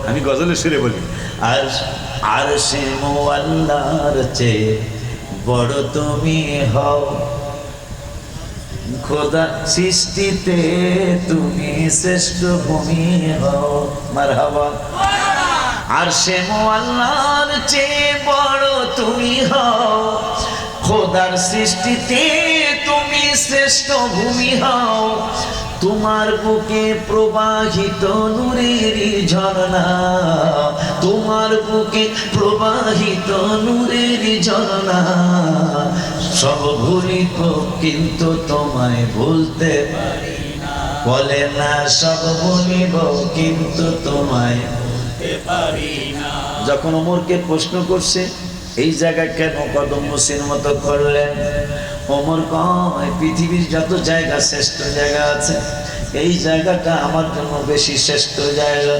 আমি গজলের সুরে বলি, আর আরশে মুআল্লার চেয়ে বড় তুমি হও, খোদা সৃষ্টিতে তুমি শ্রেষ্ঠ ভূমি হও। মারহাবা। আরশে মুআল্লার চেয়ে বড় তুমি হও, খোদার সৃষ্টিতে তুমি শ্রেষ্ঠ ভূমি হও। তোমার বুকে প্রবাহিত নূরের ঝর্ণা, তোমার বুকে প্রবাহিত নূরের ঝর্ণা। সব ভুলিব কিন্তু তোমায় ভুলতে পারি না, বলে না সব ভুলিব কিন্তু তোমায় ভুলতে পারি না। যখন ওমরকে প্রশ্ন করছে এই জায়গা কেন কদম মুসির মতো করলেন, ওমর কয় পৃথিবীর যত জায়গা শ্রেষ্ঠ জায়গা আছে, এই জায়গাটা আমার জন্য বেশি শ্রেষ্ঠ জায়গা।